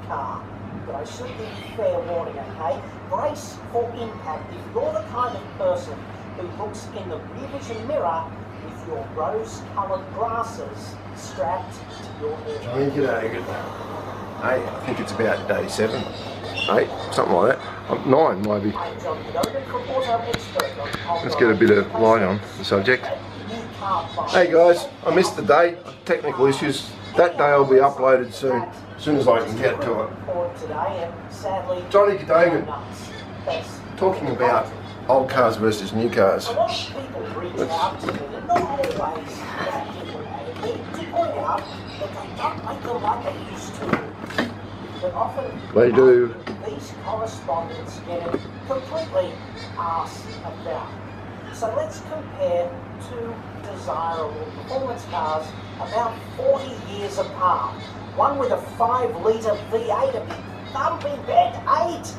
car. But I should give you fair warning, okay? Brace for impact if you're the kind of person who looks in the rear vision mirror with your rose-coloured glasses strapped to your head. Johnny, g'day, good day. Hey, I think it's about day 7, 8, something like that. 9 maybe. Let's get a bit of light on the subject. Hey guys, I missed the day, technical issues. That day I'll be uploaded soon, as soon as I can get to it. Johnny Cadogan, talking about old cars versus new cars. They do. These correspondents get it completely asked about. So let's compare two desirable performance cars about 40 years apart. One with a 5-litre V8, a big thumping bent 8,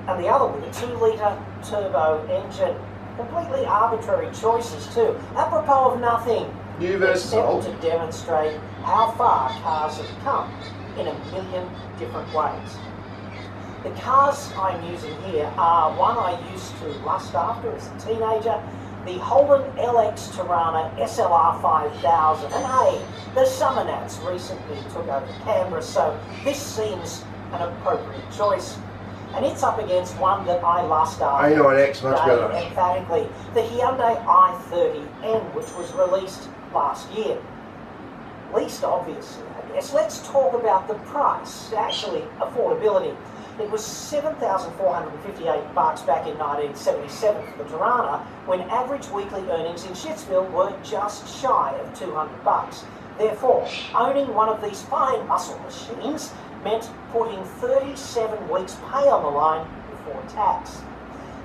and the other with a 2-litre turbo engine. Completely arbitrary choices too, apropos of nothing, New versus old. to demonstrate how far cars have come in a million different ways. The cars I'm using here are one I used to lust after as a teenager, the Holden LX Tirana SLR 5000, and hey, the Summer Nats recently took over Canberra, so this seems an appropriate choice. And it's up against one that I lust after. A9X, much better. Emphatically, the Hyundai i30N, which was released last year. Least obviously, I guess, let's talk about the price, actually affordability. It was $7,458 back in 1977 for the Tirana, when average weekly earnings in Shitsville were just shy of $200. Therefore, owning one of these fine muscle machines meant putting 37 weeks pay on the line before tax.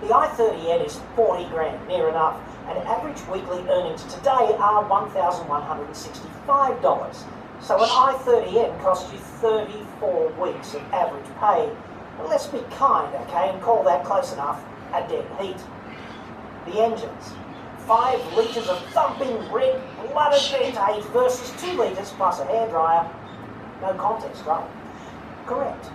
The i30N is 40 grand, near enough, and average weekly earnings today are $1,165. So an i30N costs you 34 weeks of average pay. Well, let's be kind, okay, and call that close enough a dead heat. The engines. 5 litres of thumping red-blooded V8 versus 2 litres plus a hairdryer. No contest, right? Correct.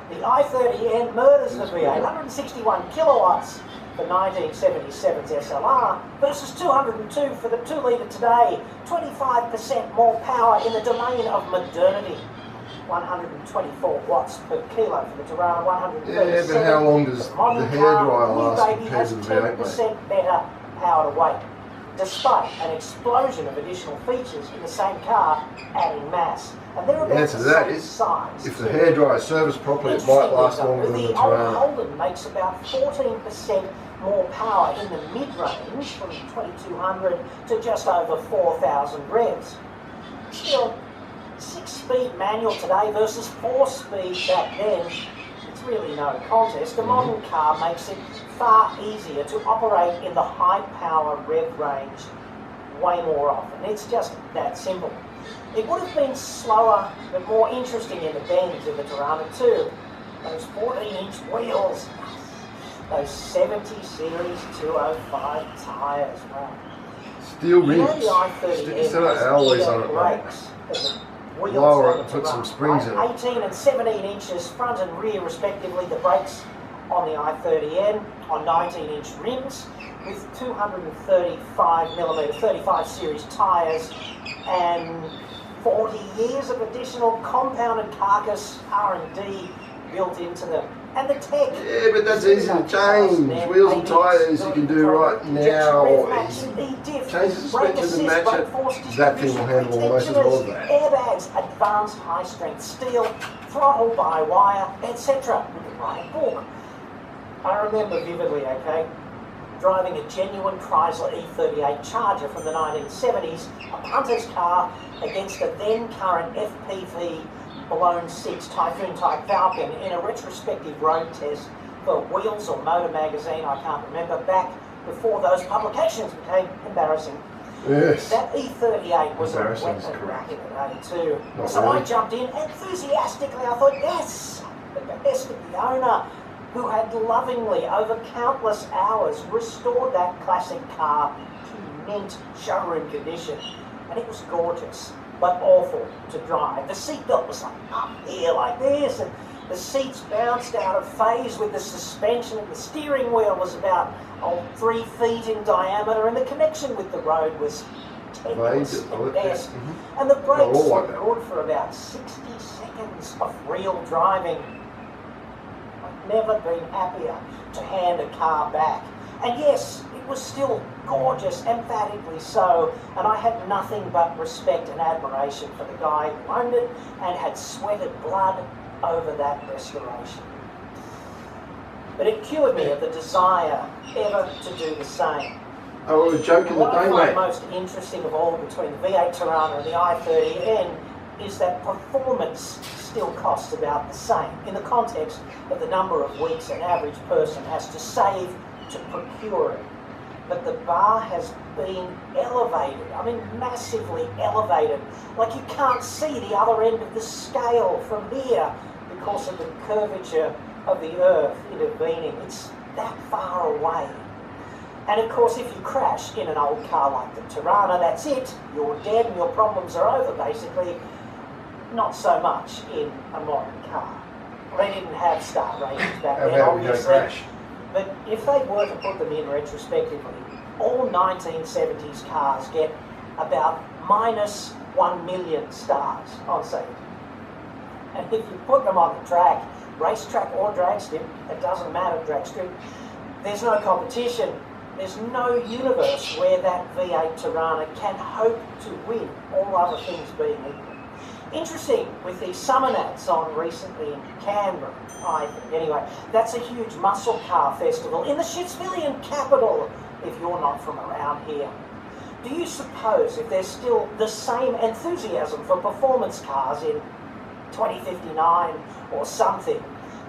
The i30N murders the V8, 161 kilowatts for 1977's SLR versus 202 for the 2-litre today, 25% more power in the domain of modernity. 124 watts per kilo for the Tirana, 137. Yeah, but how long does the hairdryer last compared to the V8, mate? 10% better power to weight, despite an explosion of additional features in the same car adding mass. And they're about the answer to that is, size if the hairdryer is serviced properly, it might last longer than the Tirana. The old Holden makes about 14% more power in the mid-range, from 2200 to just over 4000 revs. Still, 6-speed manual today versus 4-speed back then, it's really no contest. A modern car makes it far easier to operate in the high-power rev range way more often. It's just that simple. It would have been slower but more interesting in the bends of the Tirana too. Those 14-inch wheels, those 70 series 205 tyres. Wow. Steel rims. You know the i30N Still got alloys on it, brakes. Lower it and put some springs in it. 18 and 17 inches front and rear respectively, the brakes on the i30N on 19-inch rims with 235mm 35 series tyres and 40 years of additional compounded carcass R&D built into them. And the tech. Yeah, but that's easy to change. Wheels and tyres you can do right now. Change the suspension and match it. That thing will handle almost as well as that. Airbags, advanced high-strength steel, throttle by wire, etc. We could write a book. I remember vividly, okay, driving a genuine Chrysler E38 Charger from the 1970s, a punter's car, against a then-current FPV Blown 6 Typhoon-type Falcon in a retrospective road test for Wheels or Motor Magazine, I can't remember, back before those publications became embarrassing. Yes. That E38 was a weapon rack in the day too. So I jumped in enthusiastically. I thought, yes, the best of the owner, who had lovingly, over countless hours, restored that classic car to mint showroom condition. And it was gorgeous, but awful to drive. The seatbelt was like up here like this, and The seats bounced out of phase with the suspension, and the steering wheel was about 3 feet in diameter, and the connection with the road was tenuous at best. And the brakes were good for about 60 seconds of real driving. I've never been happier to hand a car back. And yes, it was still gorgeous, emphatically so, and I had nothing but respect and admiration for the guy who owned it and had sweated blood over that restoration. But it cured me of the desire ever to do the same. Oh, we were joking the day, mate. What I find most interesting of all between the V8 Tirana and the i30N is that performance still costs about the same in the context of the number of weeks an average person has to save to procure it. But the bar has been elevated, I mean massively elevated, like you can't see the other end of the scale from here because of the curvature of the earth intervening. It's that far away. And of course, if you crash in an old car like the Tirana, that's it. You're dead and your problems are over, basically. Not so much in a modern car. They didn't have star ratings back then, obviously. But if they were to put them in retrospectively, all 1970s cars get about minus 1 million stars on safety. And if you put them on the track, racetrack or drag strip, it doesn't matter, drag strip, there's no competition. There's no universe where that V8 Tirana can hope to win, all other things being equal. Interesting with the Summer Nats on recently in Canberra, I think. Anyway, that's a huge muscle car festival in the Shitsvillian capital, if you're not from around here. Do you suppose if there's still the same enthusiasm for performance cars in 2059 or something,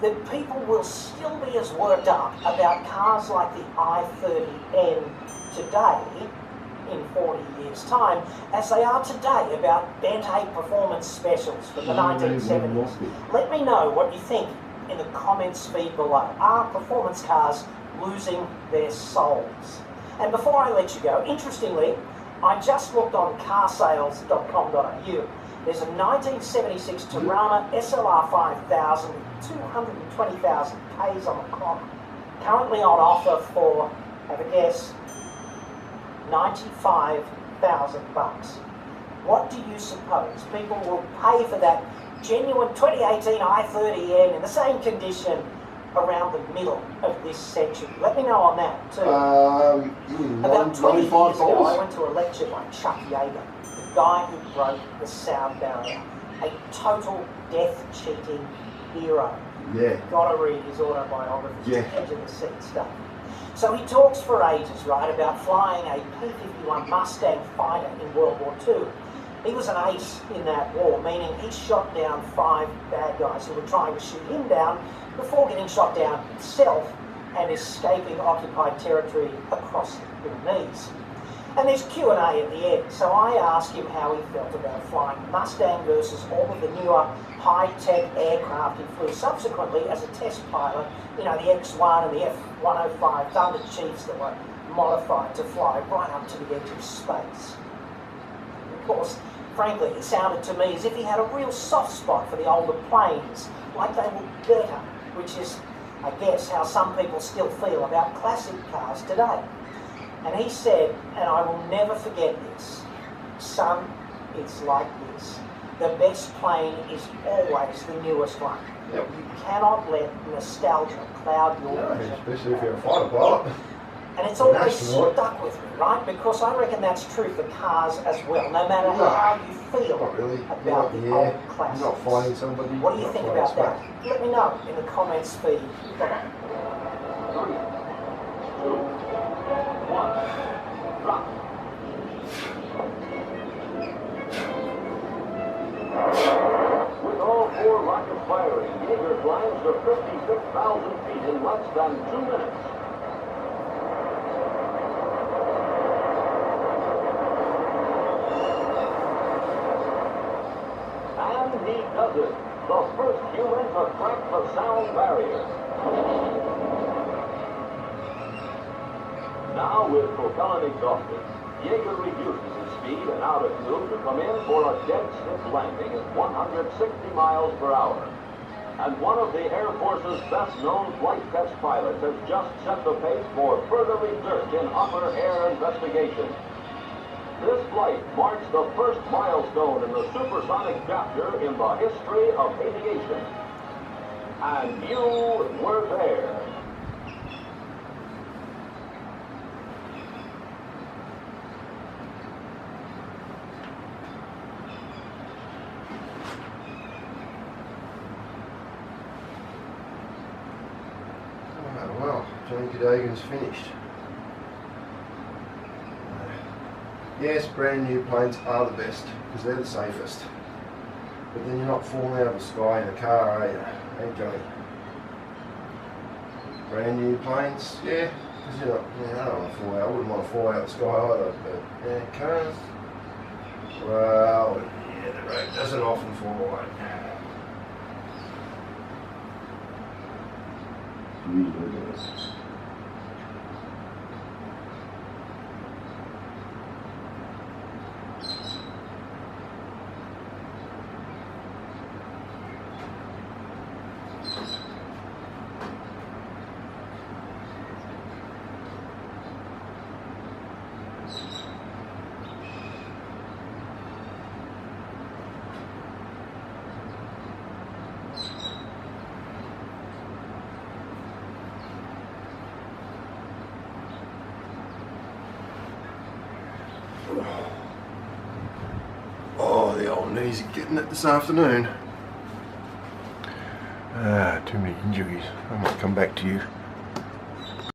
that people will still be as worked up about cars like the i30N today, in 40 years' time, as they are today about Bent 8 performance specials from the 1970s? Let me know what you think in the comments feed below. Are performance cars losing their souls? And before I let you go, interestingly, I just looked on carsales.com.au. There's a 1976 Tirana SLR 5000 with 220,000 Ks on the clock, currently on offer for, have a guess, $95,000. What do you suppose people will pay for that genuine 2018 i30N in the same condition around the middle of this century? Let me know on that too. About 20 years ago, I went to a lecture by Chuck Yeager, the guy who broke the sound barrier, a total death-cheating hero. Yeah. Gotta read his autobiography, edge of the seat stuff. So he talks for ages, right, about flying a P-51 Mustang fighter in World War II. He was an ace in that war, meaning he shot down 5 bad guys who were trying to shoot him down before getting shot down himself and escaping occupied territory across the Pyrenees. And there's Q&A at the end, so I asked him how he felt about flying Mustang versus all of the newer high-tech aircraft he flew subsequently as a test pilot, you know, the X-1 and the F-105 Thunder Chiefs that were modified to fly right up to the edge of space. Of course, frankly, it sounded to me as if he had a real soft spot for the older planes, like they were better, which is, I guess, how some people still feel about classic cars today. And he said, and I will never forget this, son, it's like this. The best plane is always the newest one. Yep. You cannot let nostalgia cloud your vision. Especially if you're a fighter pilot. And it's always stuck with me, right? Because I reckon that's true for cars as well, no matter how you feel about the old classics. You're not fighting somebody. What do you think about that? Let me know in the comments feed. 3, 2, 1, drop. With all 4 rockets firing, Yeager climbs to 56,000 feet in less than 2 minutes. And he does it. The first human to crack the sound barrier. Now with propellant exhausted, Yeager reduces his speed and altitude to come in for a dead stiff landing at 160 miles per hour. And one of the Air Force's best-known flight test pilots has just set the pace for further research in upper air investigation. This flight marks the first milestone in the supersonic chapter in the history of aviation. And you were there. Well, Johnny Cadogan's finished. Yes, brand new planes are the best because they're the safest. But then you're not falling out of the sky in a car, are you? Hey, Johnny. Brand new planes, yeah, because you're not, I don't want to fall out. I wouldn't want to fall out of the sky either. But yeah, cars, well, yeah, the road doesn't often fall out. Oh, the old knees are getting it this afternoon. Too many injuries. I might come back to you.